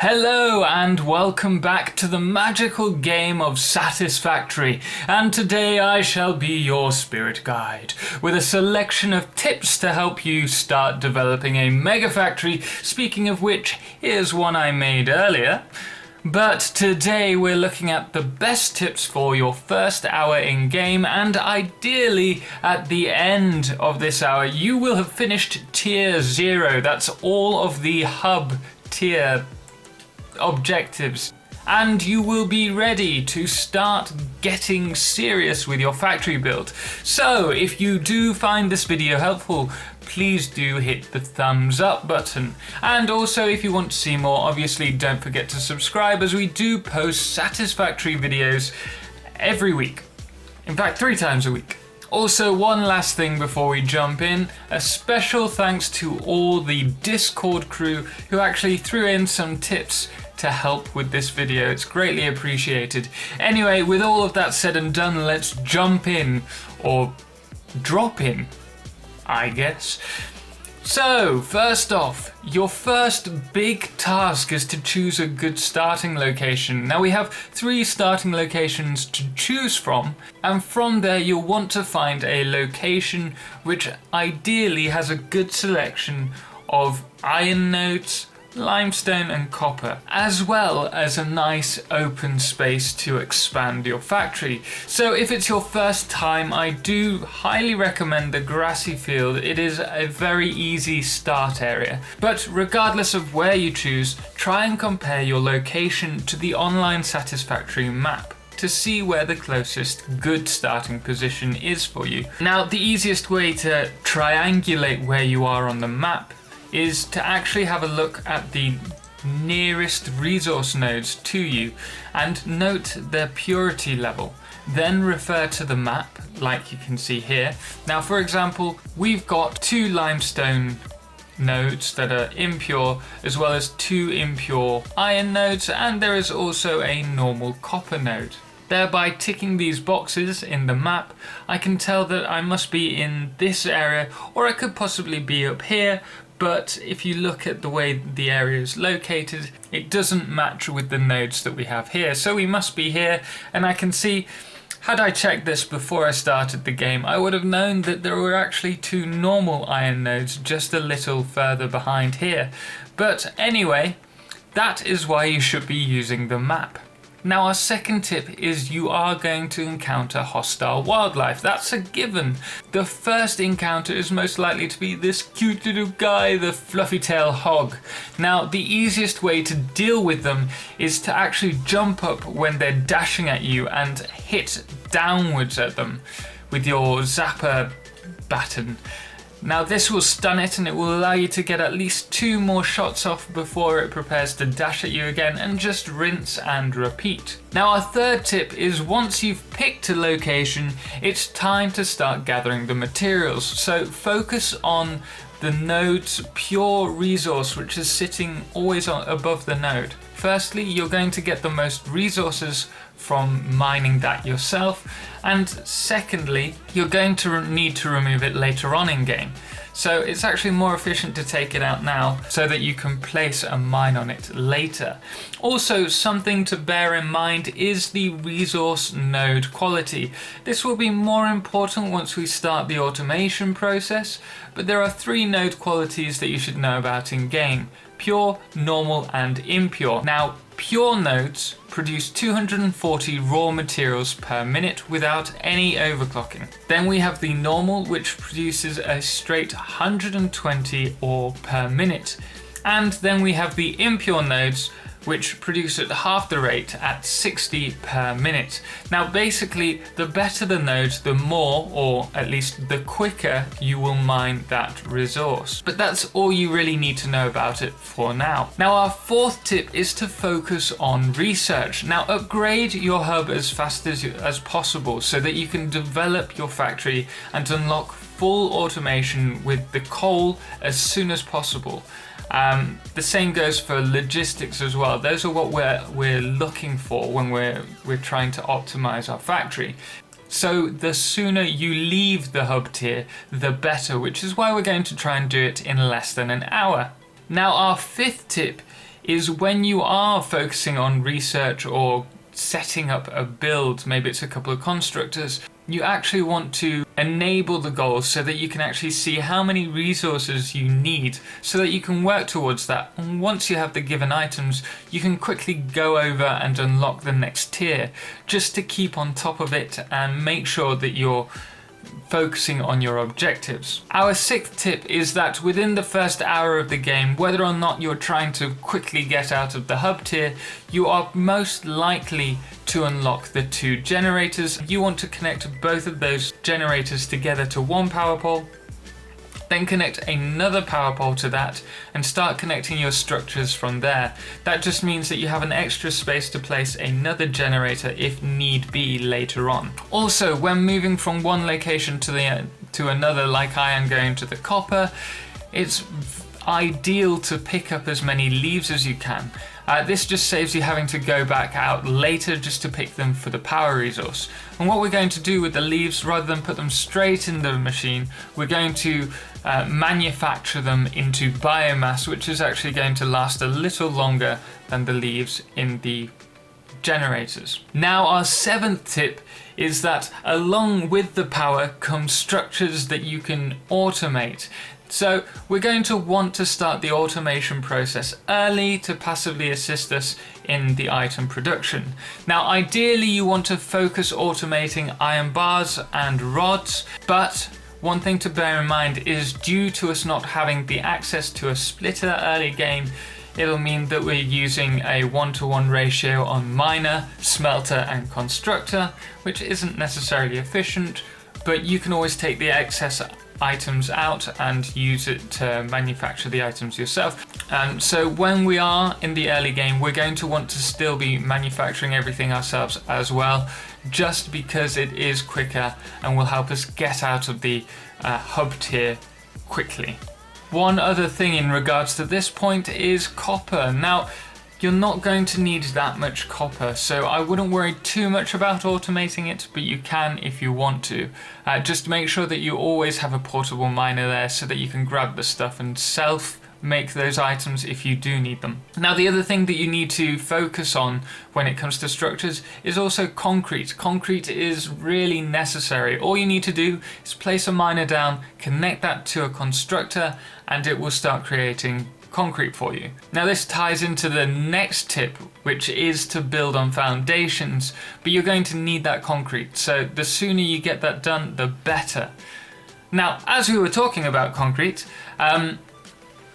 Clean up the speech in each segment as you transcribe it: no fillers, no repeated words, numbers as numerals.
Hello and welcome back to the magical game of Satisfactory, and today I shall be your spirit guide with a selection of tips to help you start developing a mega factory. Speaking of which, here's one I made earlier. But today we're looking at the best tips for your first hour in game, and ideally at the end of this hour you will have finished tier 0. That's all of the hub tier objectives, and you will be ready to start getting serious with your factory build. So if you do find this video helpful, please do hit the thumbs up button, and also if you want to see more, obviously don't forget to subscribe, as we do post satisfactory videos every week, in fact 3 times a week. Also, one last thing before we jump in, a special thanks to all the Discord crew who actually threw in some tips to help with this video. It's greatly appreciated. Anyway, with all of that said and done, let's jump in, or drop in, I guess. So, first off, your first big task is to choose a good starting location. Now we have 3 starting locations to choose from, and from there you'll want to find a location which ideally has a good selection of iron nodes, limestone and copper, as well as a nice open space to expand your factory. So if it's your first time, I do highly recommend the grassy field. It is a very easy start area. But regardless of where you choose, try and compare your location to the online Satisfactory map to see where the closest good starting position is for you. Now, the easiest way to triangulate where you are on the map is to actually have a look at the nearest resource nodes to you and note their purity level. Then refer to the map like you can see here. Now, for example, we've got 2 limestone nodes that are impure, as well as 2 impure iron nodes, and there is also a normal copper node. Thereby ticking these boxes in the map, I can tell that I must be in this area, or I could possibly be up here. But if you look at the way the area is located, it doesn't match with the nodes that we have here. So we must be here, and I can see, had I checked this before I started the game, I would have known that there were actually 2 normal iron nodes just a little further behind here. But anyway, that is why you should be using the map. Now, our second tip is you are going to encounter hostile wildlife. That's a given. The first encounter is most likely to be this cute little guy, the fluffy tail hog. Now, the easiest way to deal with them is to actually jump up when they're dashing at you and hit downwards at them with your zapper baton. Now this will stun it, and it will allow you to get at least 2 more shots off before it prepares to dash at you again, and just rinse and repeat. Now our third tip is, once you've picked a location, it's time to start gathering the materials. So focus on the node's pure resource, which is sitting always above the node. Firstly, you're going to get the most resources from mining that yourself, and secondly, you're going to need to remove it later on in game. So it's actually more efficient to take it out now so that you can place a mine on it later. Also, something to bear in mind is the resource node quality. This will be more important once we start the automation process, but there are 3 node qualities that you should know about in game: pure, normal and impure. Now, pure nodes produce 240 raw materials per minute without any overclocking. Then we have the normal, which produces a straight 120 ore per minute. And then we have the impure nodes, which produce at half the rate at 60 per minute. Now basically, the better the node, the more, or at least the quicker, you will mine that resource. But that's all you really need to know about it for now. Now our 4th tip is to focus on research. Now upgrade your hub as fast as possible so that you can develop your factory and unlock full automation with the coal as soon as possible. The same goes for logistics as well. Those are what we're looking for when we're trying to optimize our factory. So the sooner you leave the hub tier, the better, which is why we're going to try and do it in less than an hour. Now our 5th tip is when you are focusing on research or setting up a build, maybe it's a couple of constructors, you actually want to enable the goals so that you can actually see how many resources you need so that you can work towards that. And once you have the given items, you can quickly go over and unlock the next tier, just to keep on top of it and make sure that you're focusing on your objectives. Our sixth tip is that within the first hour of the game, whether or not you're trying to quickly get out of the hub tier, you are most likely to unlock the 2 generators. You want to connect both of those generators together to one power pole, then connect another power pole to that and start connecting your structures from there. That just means that you have an extra space to place another generator if need be later on. Also, when moving from one location to another, like I am going to the copper, it's ideal to pick up as many leaves as you can. This just saves you having to go back out later just to pick them for the power resource. And what we're going to do with the leaves, rather than put them straight in the machine, we're going to manufacture them into biomass, which is actually going to last a little longer than the leaves in the generators. Now, our seventh tip is that along with the power comes structures that you can automate. So we're going to want to start the automation process early to passively assist us in the item production. Now, ideally you want to focus automating iron bars and rods, but one thing to bear in mind is due to us not having the access to a splitter early game, it'll mean that we're using a 1-to-1 ratio on miner, smelter and constructor, which isn't necessarily efficient, but you can always take the excess items out and use it to manufacture the items yourself. And so when we are in the early game, we're going to want to still be manufacturing everything ourselves as well, just because it is quicker and will help us get out of the hub tier quickly. One other thing in regards to this point is copper. Now, you're not going to need that much copper, so I wouldn't worry too much about automating it, but you can if you want to. Just make sure that you always have a portable miner there so that you can grab the stuff and make those items if you do need them. Now, the other thing that you need to focus on when it comes to structures is also concrete. Concrete is really necessary. All you need to do is place a miner down, connect that to a constructor, and it will start creating concrete for you. Now, this ties into the next tip, which is to build on foundations, but you're going to need that concrete, so the sooner you get that done, the better. Now, as we were talking about concrete,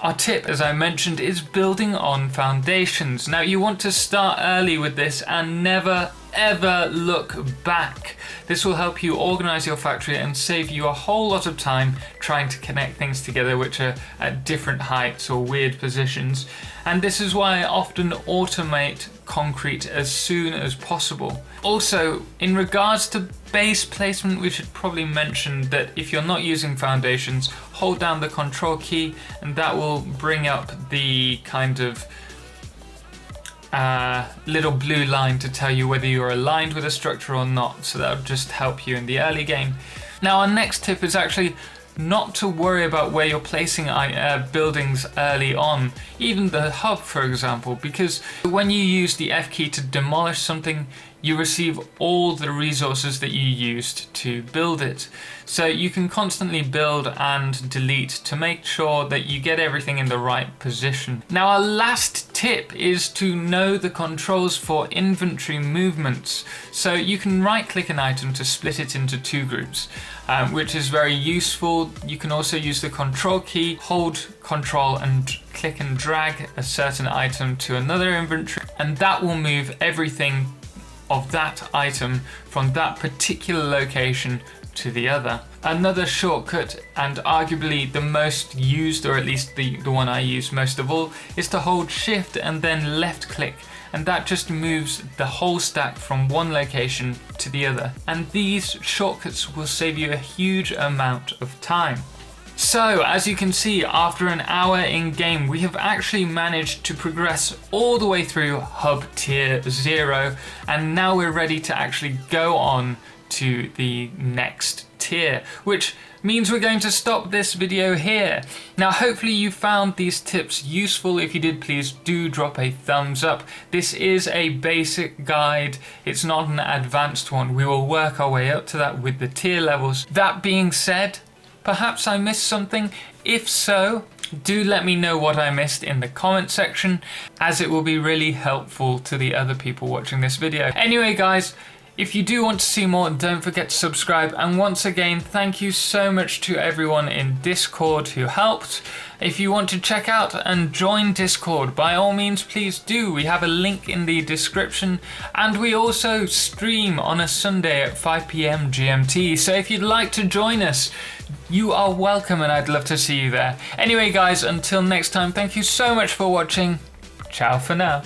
our tip, as I mentioned, is building on foundations. Now, you want to start early with this and never ever look back. This will help you organize your factory and save you a whole lot of time trying to connect things together which are at different heights or weird positions. And this is why I often automate concrete as soon as possible. Also, in regards to base placement, we should probably mention that if you're not using foundations, hold down the control key and that will bring up the kind of little blue line to tell you whether you're aligned with a structure or not, so that'll just help you in the early game. Now, our next tip is actually not to worry about where you're placing buildings early on, even the hub, for example, because when you use the F key to demolish something, you receive all the resources that you used to build it. So you can constantly build and delete to make sure that you get everything in the right position. Now, our last tip is to know the controls for inventory movements. So you can right click an item to split it into 2 groups, which is very useful. You can also use the control key, hold control and click and drag a certain item to another inventory, and that will move everything of that item from that particular location to the other. Another shortcut, and arguably the most used, or at least the one I use most of all, is to hold shift and then left click, and that just moves the whole stack from one location to the other. And these shortcuts will save you a huge amount of time. So, as you can see, after an hour in game, we have actually managed to progress all the way through hub tier 0, and now we're ready to actually go on to the next tier, which means we're going to stop this video here. Now hopefully you found these tips useful. If you did, please do drop a thumbs up. This is a basic guide, it's not an advanced one. We will work our way up to that with the tier levels. That being said, perhaps I missed something. If so, do let me know what I missed in the comment section, as it will be really helpful to the other people watching this video. Anyway guys, if you do want to see more, don't forget to subscribe. And once again, thank you so much to everyone in Discord who helped. If you want to check out and join Discord, by all means, please do. We have a link in the description. And we also stream on a Sunday at 5 PM GMT. So if you'd like to join us, you are welcome and I'd love to see you there. Anyway guys, until next time, thank you so much for watching. Ciao for now.